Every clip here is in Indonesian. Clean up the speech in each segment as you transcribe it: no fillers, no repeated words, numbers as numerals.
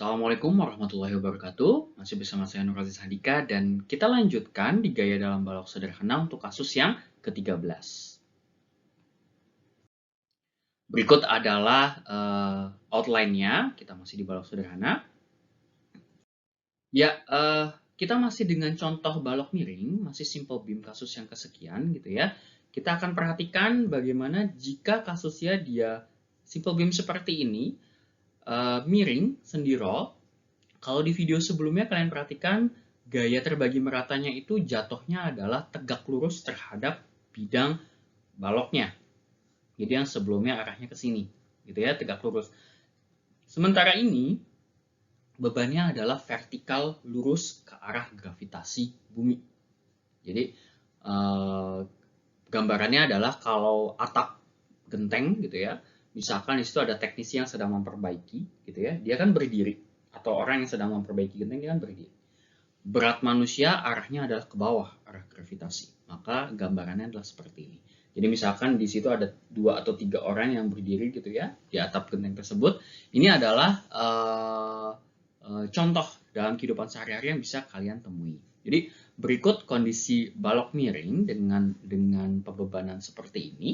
Assalamualaikum warahmatullahi wabarakatuh. Masih bersama saya Nur Aziz Handika dan kita lanjutkan di Gaya dalam Balok Sederhana untuk kasus yang ke-13. Berikut adalah outline-nya. Kita masih di balok sederhana. Ya, kita masih dengan contoh balok miring, masih simple beam kasus yang kesekian gitu ya. Kita akan perhatikan bagaimana jika kasusnya dia simple beam seperti ini, miring, sendirol. Kalau di video sebelumnya kalian perhatikan gaya terbagi meratanya itu jatuhnya adalah tegak lurus terhadap bidang baloknya. Jadi yang sebelumnya arahnya ke sini, gitu ya, tegak lurus. Sementara ini bebannya adalah vertikal lurus ke arah gravitasi bumi. Jadi gambarannya adalah kalau atap genteng gitu ya, misalkan di situ ada teknisi yang sedang memperbaiki gitu ya, dia kan berdiri, atau orang yang sedang memperbaiki genteng dia kan berdiri. Berat manusia arahnya adalah ke bawah, arah gravitasi. Maka gambarannya adalah seperti ini. Jadi misalkan di situ ada 2 atau 3 orang yang berdiri gitu ya di atap genteng tersebut. Ini adalah contoh dalam kehidupan sehari-hari yang bisa kalian temui. Jadi berikut kondisi balok miring dengan pembebanan seperti ini.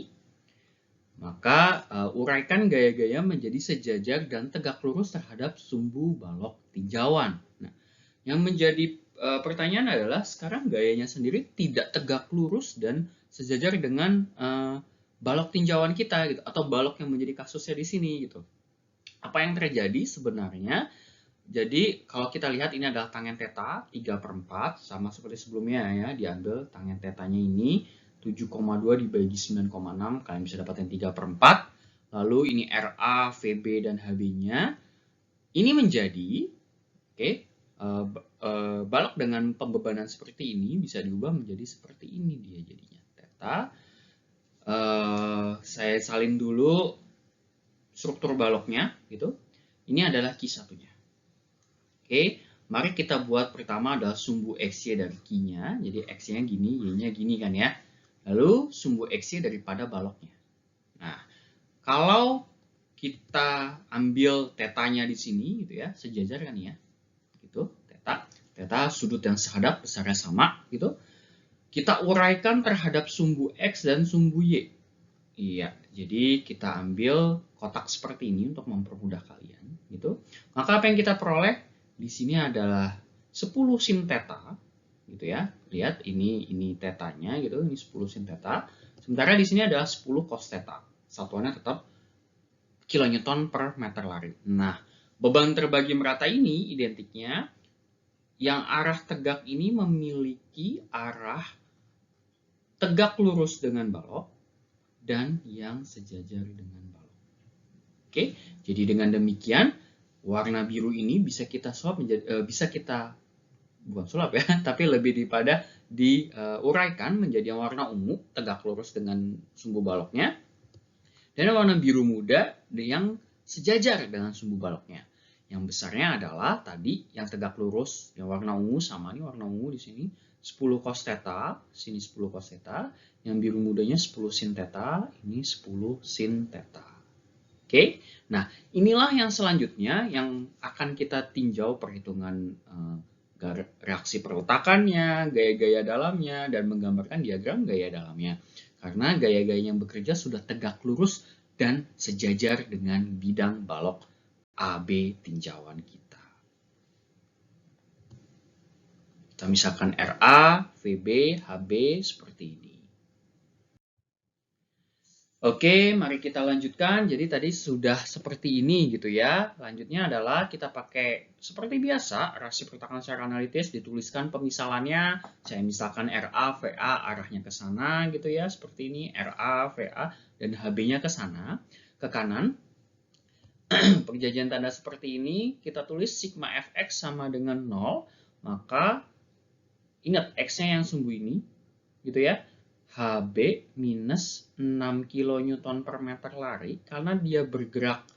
Maka uraikan gaya-gaya menjadi sejajar dan tegak lurus terhadap sumbu balok tinjauan. Nah, yang menjadi pertanyaan adalah sekarang gayanya sendiri tidak tegak lurus dan sejajar dengan balok tinjauan kita gitu, atau balok yang menjadi kasusnya di sini gitu. Apa yang terjadi sebenarnya? Jadi kalau kita lihat ini adalah tangen theta 3/4 sama seperti sebelumnya ya, diambil tangen tetanya ini 7,2 dibagi 9,6, kalian bisa dapatin 3/4. Lalu ini RA, VB dan HB-nya. Ini menjadi balok dengan pembebanan seperti ini bisa diubah menjadi seperti ini dia jadinya. Theta. Saya salin dulu struktur baloknya gitu. Ini adalah Q1-nya. Oke, mari kita buat pertama adalah sumbu XY dari Q-nya. Jadi X-nya gini, Y-nya gini kan ya. Lalu sumbu XY daripada baloknya. Nah, kalau kita ambil tetanya di sini gitu ya, sejajar kan ya. Gitu, theta sudut yang sehadap besarnya sama gitu. Kita uraikan terhadap sumbu X dan sumbu Y. Iya, jadi kita ambil kotak seperti ini untuk mempermudah kalian gitu. Maka apa yang kita peroleh di sini adalah 10 sin theta gitu ya. Lihat ini tetanya gitu, ini 10 sin theta. Sementara di sini adalah 10 cos theta. Satuannya tetap kilonewton per meter lari. Nah, beban terbagi merata ini identiknya yang arah tegak ini memiliki arah tegak lurus dengan balok dan yang sejajar dengan balok. Oke, jadi dengan demikian warna biru ini bisa kita sulap menjadi bisa kita bukan sulap ya, tapi lebih daripada diuraikan menjadi warna ungu tegak lurus dengan sumbu baloknya, dan warna biru muda yang sejajar dengan sumbu baloknya. Yang besarnya adalah tadi yang tegak lurus, yang warna ungu sama nih warna ungu di sini 10 cos theta, sini 10 cos theta, yang biru mudanya 10 sin theta, ini 10 sin theta. Oke, nah inilah yang selanjutnya yang akan kita tinjau perhitungan reaksi perletakannya, gaya-gaya dalamnya, dan menggambarkan diagram gaya dalamnya. Karena gaya-gaya yang bekerja sudah tegak lurus dan sejajar dengan bidang balok AB tinjauan kita. Kita misalkan RA, VB, HB seperti ini. Oke, mari kita lanjutkan. Jadi tadi sudah seperti ini gitu ya. Lanjutnya adalah kita pakai seperti biasa reaksi perletakan secara analitis, dituliskan pemisalannya. Saya misalkan RA, VA arahnya ke sana gitu ya, seperti ini RA, VA dan HB-nya ke sana, ke kanan. Perjanjian tanda seperti ini kita tulis sigma Fx sama dengan 0, maka ingat X-nya yang sumbu ini gitu ya. HB minus 6 kN per meter lari karena dia bergerak,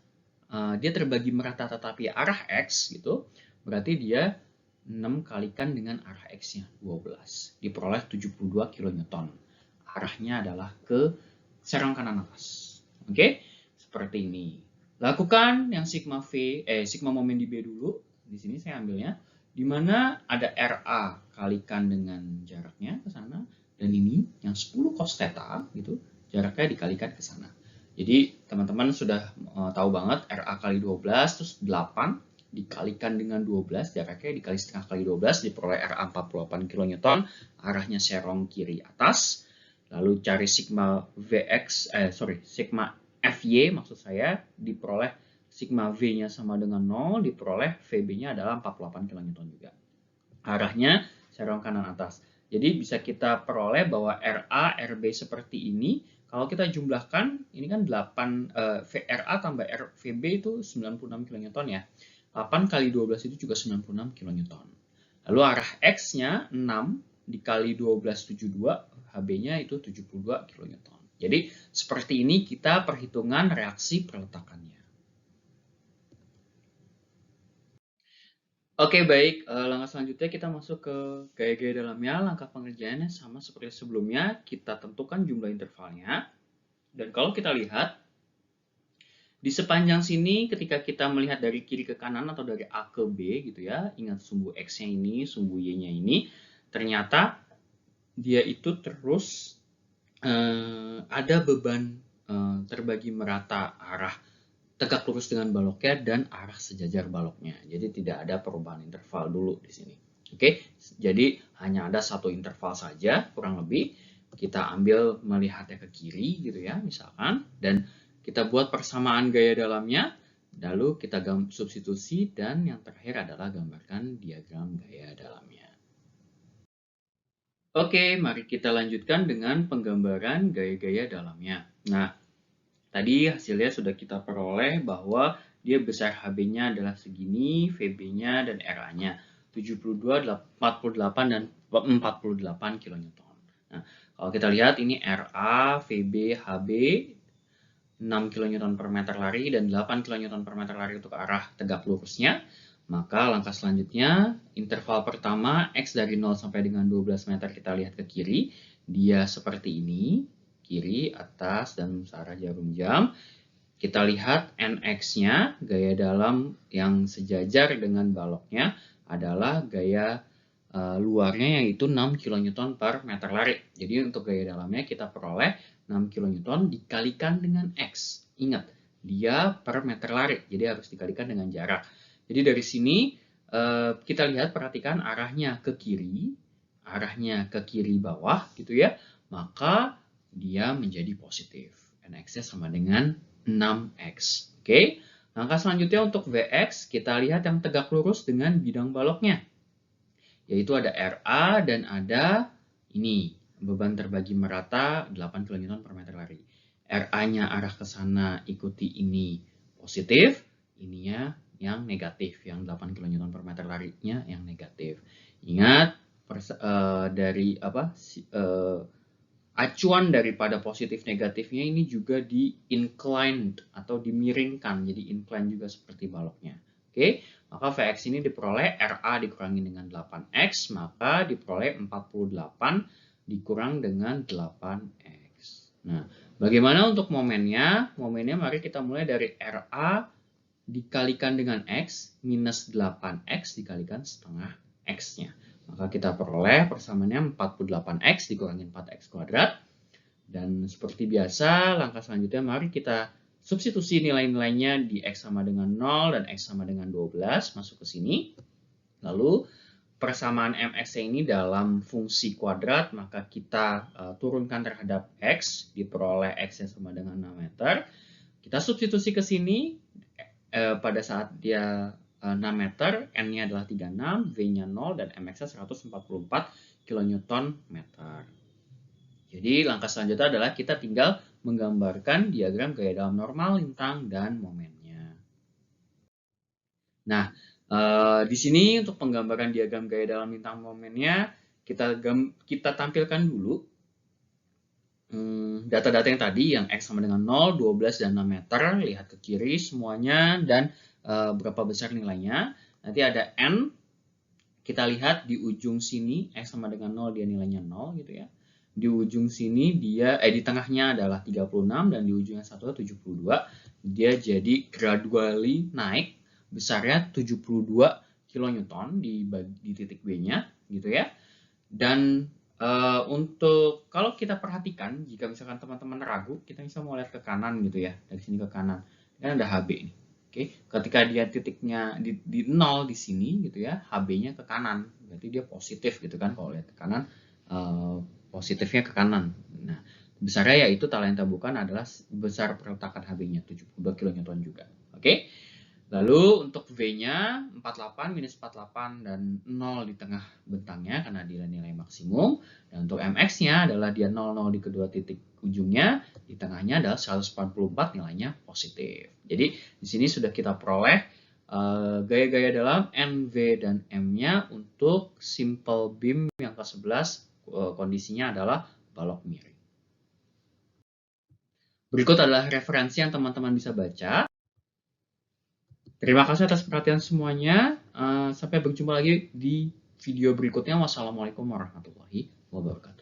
dia terbagi merata tetapi arah X gitu, berarti dia 6 kalikan dengan arah X-nya 12, diperoleh 72 kN. Arahnya adalah ke serong kanan atas. Oke, seperti ini. Lakukan yang sigma momen di B dulu. Di sini saya ambilnya, di mana ada RA kalikan dengan jaraknya ke sana, dan ini yang 10 cos theta gitu, jaraknya dikalikan ke sana. Jadi teman-teman sudah tahu banget RA kali 12 terus 8 dikalikan dengan 12, jaraknya dikali setengah kali 12 diperoleh RA 48 kN, arahnya serong kiri atas. Lalu cari sigma sigma Fy maksud saya, diperoleh sigma V-nya sama dengan 0, diperoleh Vb-nya adalah 48 kN juga. Arahnya serong kanan atas. Jadi bisa kita peroleh bahwa RA, RB seperti ini. Kalau kita jumlahkan, ini kan 8, RA tambah VB itu 96 kN ya. 8 kali 12 itu juga 96 kN. Lalu arah X-nya 6 dikali 12, 72, HB-nya itu 72 kN. Jadi seperti ini kita perhitungan reaksi perletakannya. Oke, baik. Langkah selanjutnya kita masuk ke gaya-gaya dalamnya. Langkah pengerjaannya sama seperti sebelumnya. Kita tentukan jumlah intervalnya. Dan kalau kita lihat, di sepanjang sini ketika kita melihat dari kiri ke kanan atau dari A ke B gitu ya, ingat sumbu X-nya ini, sumbu Y-nya ini, ternyata dia itu terus ada beban terbagi merata arah tegak lurus dengan baloknya dan arah sejajar baloknya. Jadi tidak ada perubahan interval dulu di sini. Oke, jadi hanya ada satu interval saja kurang lebih. Kita ambil melihatnya ke kiri gitu ya misalkan, dan kita buat persamaan gaya dalamnya, lalu kita substitusi, dan yang terakhir adalah gambarkan diagram gaya dalamnya. Oke, mari kita lanjutkan dengan penggambaran gaya-gaya dalamnya. Nah, tadi hasilnya sudah kita peroleh bahwa dia besar HB-nya adalah segini, VB-nya dan RA-nya 72, 48, dan 48 kN. Nah, kalau kita lihat ini RA, VB, HB 6 kN per meter lari dan 8 kN per meter lari untuk arah tegak lurusnya. Maka langkah selanjutnya, interval pertama X dari 0 sampai dengan 12 meter kita lihat ke kiri. Dia seperti ini, kiri, atas, dan searah jarum jam. Kita lihat NX-nya, gaya dalam yang sejajar dengan baloknya adalah gaya luarnya yaitu 6 kN per meter lari. Jadi untuk gaya dalamnya kita peroleh 6 kN dikalikan dengan X. Ingat, dia per meter lari, jadi harus dikalikan dengan jarak. Jadi dari sini kita lihat, perhatikan arahnya ke kiri bawah gitu ya, maka dia menjadi positif. NX-nya sama dengan 6X. Oke, langkah selanjutnya untuk VX, kita lihat yang tegak lurus dengan bidang baloknya. Yaitu ada RA dan ada ini, beban terbagi merata 8 kN per meter lari. RA-nya arah ke sana, ikuti ini positif, ininya yang negatif, yang 8 kN per meter larinya yang negatif. Ingat, dari acuan daripada positif negatifnya ini juga di inclined atau dimiringkan, jadi incline juga seperti baloknya. Oke, maka Vx ini diperoleh RA dikurangi dengan 8X, maka diperoleh 48 dikurang dengan 8X. Nah, bagaimana untuk momennya? Momennya mari kita mulai dari RA dikalikan dengan X minus 8X dikalikan setengah X-nya. Maka kita peroleh persamaannya 48X dikurangi 4X kuadrat. Dan seperti biasa, langkah selanjutnya mari kita substitusi nilai-nilainya di X sama dengan 0 dan X sama dengan 12 masuk ke sini. Lalu persamaan MX ini dalam fungsi kuadrat, maka kita turunkan terhadap X, diperoleh X yang sama dengan 6 meter. Kita substitusi ke sini, pada saat dia 6 meter, N-nya adalah 36, V-nya 0, dan MX-nya 144 kN meter. Jadi langkah selanjutnya adalah kita tinggal menggambarkan diagram gaya dalam normal, lintang, dan momennya. Nah, di sini untuk penggambaran diagram gaya dalam lintang momennya, kita tampilkan dulu data-data yang tadi, yang X sama dengan 0, 12, dan 6 meter. Lihat ke kiri semuanya, dan berapa besar nilainya. Nanti ada N, kita lihat di ujung sini, X sama dengan 0, dia nilainya 0 gitu ya. Di ujung sini dia, di tengahnya adalah 36, dan di ujungnya 1 72. dia jadi gradually naik besarnya 72 kilonewton di titik B-nya gitu ya. Dan untuk kalau kita perhatikan, jika misalkan teman-teman ragu, kita bisa mau lihat ke kanan gitu ya, dari sini ke kanan. Kan ada HB nih. Oke, ketika dia titiknya di 0 di sini gitu ya, HB-nya ke kanan, berarti dia positif gitu kan. Kalau lihat ke kanan, positifnya ke kanan. Nah, besarnya yaitu talenta bukan adalah besar perletakan HB-nya 72 kilonewton juga. Oke. Lalu untuk V-nya 48, minus 48, dan 0 di tengah bentangnya karena dia nilai maksimum. Dan untuk MX-nya adalah dia 00 di kedua titik ujungnya, di tengahnya adalah 144 nilainya positif. Jadi di sini sudah kita peroleh gaya-gaya dalam N, V, dan M-nya untuk simple beam yang ke-11 kondisinya adalah balok miring. Berikut adalah referensi yang teman-teman bisa baca. Terima kasih atas perhatian semuanya. Sampai berjumpa lagi di video berikutnya. Wassalamualaikum warahmatullahi wabarakatuh.